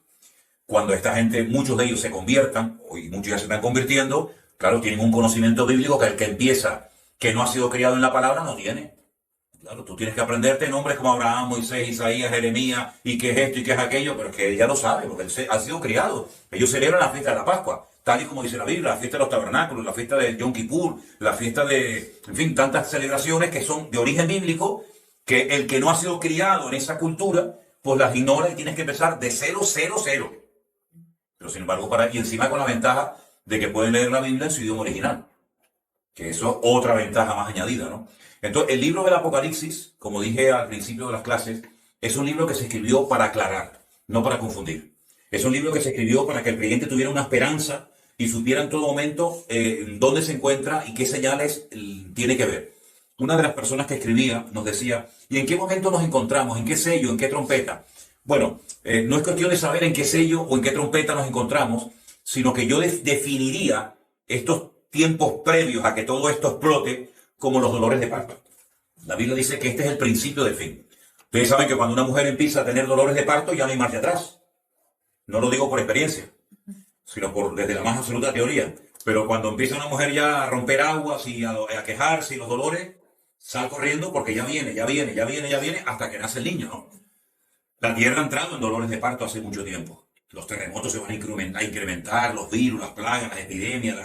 Cuando esta gente, muchos de ellos se conviertan, y muchos ya se están convirtiendo, claro, tienen un conocimiento bíblico que el que empieza, que no ha sido criado en la palabra, no tiene. Claro, tú tienes que aprenderte nombres como Abraham, Moisés, Isaías, Jeremías, y qué es esto y qué es aquello, pero que él ya lo sabe, porque él ha sido criado. Ellos celebran la fiesta de la Pascua, tal y como dice la Biblia, la fiesta de los tabernáculos, la fiesta de Yom Kippur, la fiesta de, en fin, tantas celebraciones que son de origen bíblico, que el que no ha sido criado en esa cultura, pues las ignora y tienes que empezar de 0, 0, 0. Pero sin embargo, y encima con la ventaja de que pueden leer la Biblia en su idioma original, que eso es otra ventaja más añadida, ¿no? Entonces, el libro del Apocalipsis, como dije al principio de las clases, es un libro que se escribió para aclarar, no para confundir. Es un libro que se escribió para que el creyente tuviera una esperanza y supiera en todo momento dónde se encuentra y qué señales tiene que ver. Una de las personas que escribía nos decía, ¿y en qué momento nos encontramos? ¿En qué sello? ¿En qué trompeta? Bueno, no es cuestión de saber en qué sello o en qué trompeta nos encontramos, sino que yo definiría estos tiempos previos a que todo esto explote como los dolores de parto. La Biblia dice que este es el principio del fin. Ustedes saben que cuando una mujer empieza a tener dolores de parto ya no hay marcha atrás. No lo digo por experiencia, sino desde la más absoluta teoría. Pero cuando empieza una mujer ya a romper aguas y a quejarse y los dolores, sal corriendo porque ya viene, hasta que nace el niño, ¿no? La tierra ha entrado en dolores de parto hace mucho tiempo. Los terremotos se van a incrementar, los virus, las plagas, las epidemias,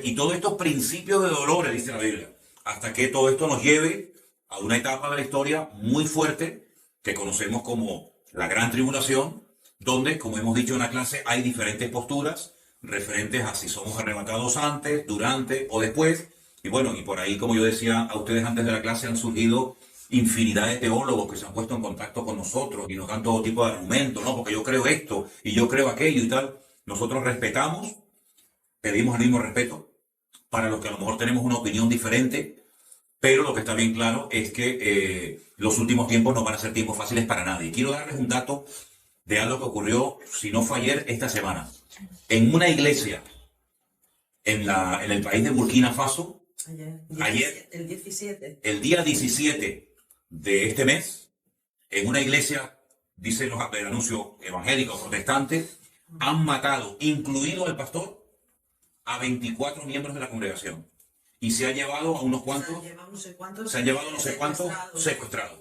y todos estos principios de dolores, dice la Biblia, hasta que todo esto nos lleve a una etapa de la historia muy fuerte que conocemos como la Gran Tribulación, donde, como hemos dicho en la clase, hay diferentes posturas referentes a si somos arrebatados antes, durante o después. Y bueno, y por ahí, como yo decía a ustedes antes de la clase, han surgido infinidad de teólogos que se han puesto en contacto con nosotros y nos dan todo tipo de argumentos, ¿no? Porque yo creo esto y yo creo aquello y tal. Nosotros respetamos, pedimos el mismo respeto para los que a lo mejor tenemos una opinión diferente, pero lo que está bien claro es que los últimos tiempos no van a ser tiempos fáciles para nadie. Quiero darles un dato de algo que ocurrió, si no fue ayer, esta semana. En una iglesia en el país de Burkina Faso, ayer, el día 17 de este mes, en una iglesia, dicen el anuncio evangélico protestante, han matado, incluido el pastor, a 24 miembros de la congregación. Y se ha llevado a unos cuantos, se han llevado no sé cuántos secuestrados.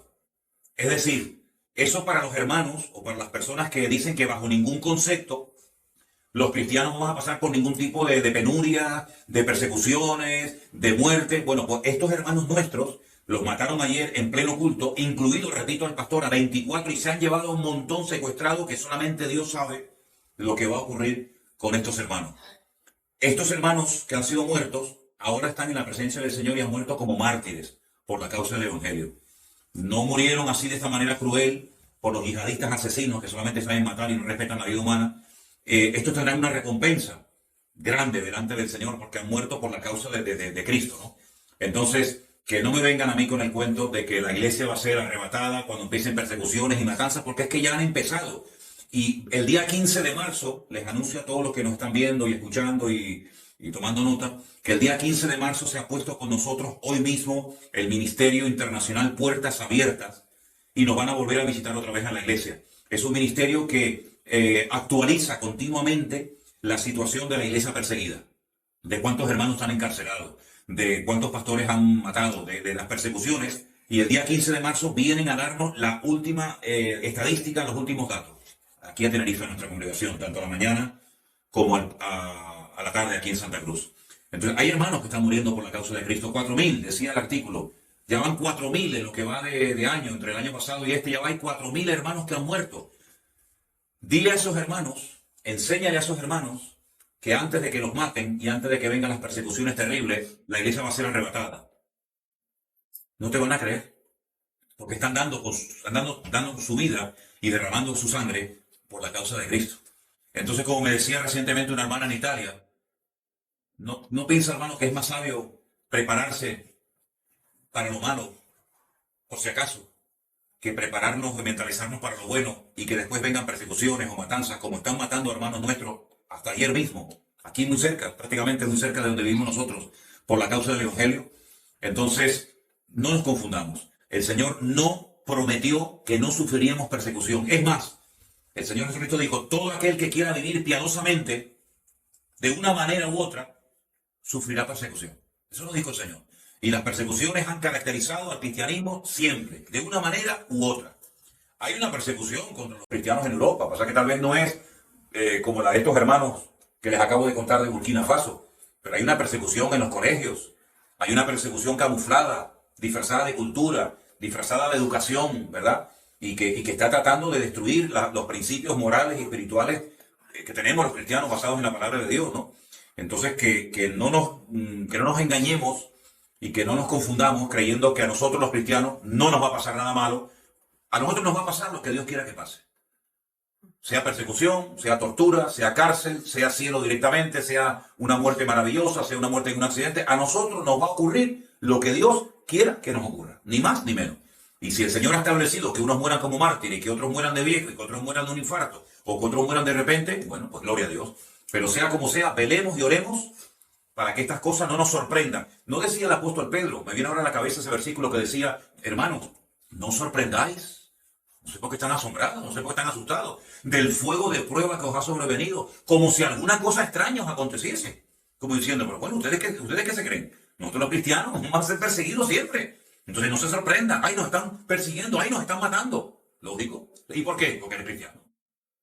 Es decir, eso para los hermanos o para las personas que dicen que bajo ningún concepto los cristianos no van a pasar por ningún tipo de penuria, de persecuciones, de muerte. Bueno, pues estos hermanos nuestros los mataron ayer en pleno culto, incluido, repito, al pastor, a 24, y se han llevado a un montón secuestrados que solamente Dios sabe lo que va a ocurrir con estos hermanos. Estos hermanos que han sido muertos ahora están en la presencia del Señor y han muerto como mártires por la causa del Evangelio. No murieron así de esta manera cruel, por los yihadistas asesinos que solamente saben matar y no respetan la vida humana, estos tendrán una recompensa grande delante del Señor porque han muerto por la causa de Cristo, ¿no? Entonces, que no me vengan a mí con el cuento de que la iglesia va a ser arrebatada cuando empiecen persecuciones y matanzas, porque es que ya han empezado. Y el día 15 de marzo, les anuncio a todos los que nos están viendo y escuchando y tomando nota, que el día 15 de marzo se ha puesto con nosotros hoy mismo el Ministerio Internacional Puertas Abiertas y nos van a volver a visitar otra vez a la iglesia. Es un ministerio que actualiza continuamente la situación de la iglesia perseguida, de cuántos hermanos están encarcelados, de cuántos pastores han matado, de las persecuciones, y el día 15 de marzo vienen a darnos la última estadística, los últimos datos, aquí a Tenerife, en nuestra congregación, tanto a la mañana como a la tarde aquí en Santa Cruz. Entonces, hay hermanos que están muriendo por la causa de Cristo, 4.000, decía el artículo, ya van 4.000 en lo que va de año, entre el año pasado y este, ya hay 4.000 hermanos que han muerto. Dile a esos hermanos, enséñale a esos hermanos, que antes de que los maten y antes de que vengan las persecuciones terribles, la iglesia va a ser arrebatada. No te van a creer, porque están dando su vida y derramando su sangre por la causa de Cristo. Entonces, como me decía recientemente una hermana en Italia, no piensa, hermano, que es más sabio prepararse para lo malo, por si acaso, que prepararnos y mentalizarnos para lo bueno y que después vengan persecuciones o matanzas, como están matando hermanos nuestros hasta ayer mismo, aquí muy cerca, prácticamente muy cerca de donde vivimos nosotros, por la causa del Evangelio. Entonces, no nos confundamos. El Señor no prometió que no sufriríamos persecución. Es más, el Señor Jesucristo dijo, todo aquel que quiera vivir piadosamente, de una manera u otra, sufrirá persecución. Eso lo dijo el Señor. Y las persecuciones han caracterizado al cristianismo siempre, de una manera u otra. Hay una persecución contra los cristianos en Europa, pasa que tal vez no es como la de estos hermanos que les acabo de contar de Burkina Faso, pero hay una persecución en los colegios, hay una persecución camuflada, disfrazada de cultura, disfrazada de educación, ¿verdad? Y que está tratando de destruir los principios morales y espirituales que tenemos los cristianos basados en la palabra de Dios, ¿no? Entonces, que no nos engañemos y que no nos confundamos creyendo que a nosotros los cristianos no nos va a pasar nada malo. A nosotros nos va a pasar lo que Dios quiera que pase. Sea persecución, sea tortura, sea cárcel, sea cielo directamente, sea una muerte maravillosa, sea una muerte en un accidente. A nosotros nos va a ocurrir lo que Dios quiera que nos ocurra. Ni más ni menos. Y si el Señor ha establecido que unos mueran como mártires, que otros mueran de viejo, y que otros mueran de un infarto, o que otros mueran de repente, bueno, pues gloria a Dios. Pero sea como sea, velemos y oremos para que estas cosas no nos sorprendan. No decía el apóstol Pedro, me viene ahora a la cabeza ese versículo que decía, hermanos, no os sorprendáis. No sé por qué están asombrados, no sé por qué están asustados del fuego de prueba que os ha sobrevenido, como si alguna cosa extraña os aconteciese. Como diciendo, pero bueno, ¿ustedes qué se creen? Nosotros los cristianos vamos a ser perseguidos siempre. Entonces no se sorprendan, ay, nos están persiguiendo, ay, nos están matando. Lógico. ¿Y por qué? Porque eres cristiano.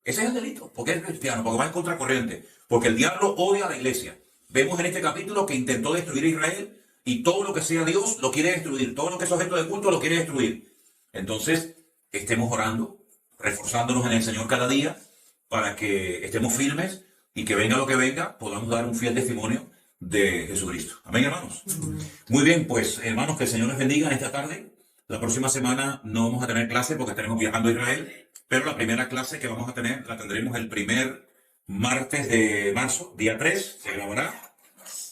Ese es el delito, porque eres cristiano, porque va en contracorriente, porque el diablo odia a la iglesia. Vemos en este capítulo que intentó destruir a Israel y todo lo que sea Dios lo quiere destruir, todo lo que es objeto de culto lo quiere destruir. Entonces, estemos orando, reforzándonos en el Señor cada día para que estemos firmes y que venga lo que venga, podamos dar un fiel testimonio de Jesucristo. Amén, hermanos. Muy bien, pues, hermanos, que el Señor les bendiga en esta tarde. La próxima semana no vamos a tener clase porque estaremos viajando a Israel, pero la primera clase que vamos a tener la tendremos el primer martes de marzo, día 3, se grabará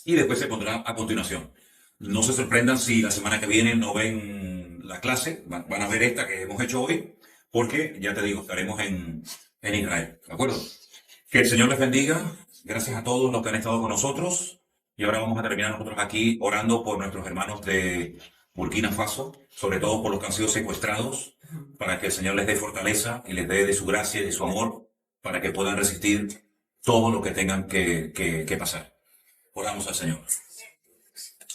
y después se pondrá a continuación. No se sorprendan si la semana que viene no ven la clase, van a ver esta que hemos hecho hoy, porque, ya te digo, estaremos en Israel, ¿de acuerdo? Que el Señor les bendiga, gracias a todos los que han estado con nosotros, y ahora vamos a terminar nosotros aquí orando por nuestros hermanos de Burkina Faso, sobre todo por los que han sido secuestrados, para que el Señor les dé fortaleza y les dé de su gracia y de su amor, para que puedan resistir todo lo que tengan que pasar. Oramos al Señor.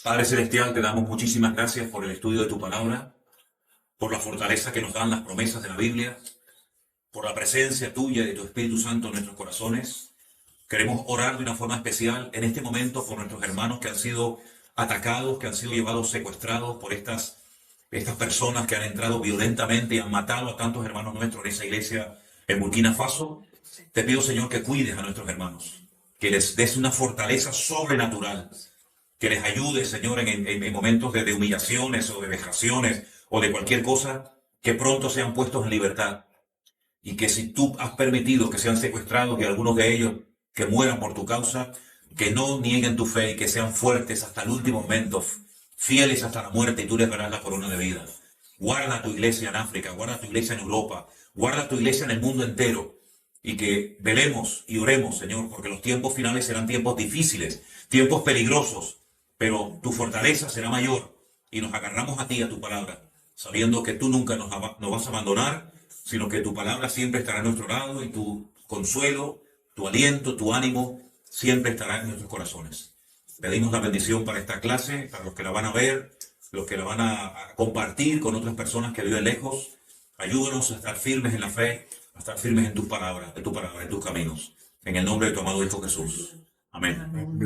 Padre Celestial, te damos muchísimas gracias por el estudio de tu palabra, por la fortaleza que nos dan las promesas de la Biblia, por la presencia tuya y de tu Espíritu Santo en nuestros corazones. Queremos orar de una forma especial en este momento por nuestros hermanos que han sido atacados, que han sido llevados secuestrados por estas personas que han entrado violentamente y han matado a tantos hermanos nuestros en esa iglesia en Burkina Faso. Te pido, Señor, que cuides a nuestros hermanos, que les des una fortaleza sobrenatural, que les ayude, Señor, en momentos de humillaciones o de vejaciones o de cualquier cosa, que pronto sean puestos en libertad y que si tú has permitido que sean secuestrados y algunos de ellos que mueran por tu causa, que no nieguen tu fe y que sean fuertes hasta el último momento, fieles hasta la muerte, y tú les darás la corona de vida. Guarda tu iglesia en África, guarda tu iglesia en Europa, guarda tu iglesia en el mundo entero, y que velemos y oremos, Señor, porque los tiempos finales serán tiempos difíciles, tiempos peligrosos, pero tu fortaleza será mayor, y nos agarramos a ti, a tu palabra, sabiendo que tú nunca nos vas a abandonar, sino que tu palabra siempre estará a nuestro lado, y tu consuelo, tu aliento, tu ánimo, siempre estará en nuestros corazones. Pedimos la bendición para esta clase, para los que la van a ver, los que la van a compartir con otras personas que viven lejos. Ayúdanos a estar firmes en la fe, a estar firmes en tus palabras, en tus caminos. En el nombre de tu amado Hijo Jesús. Amén.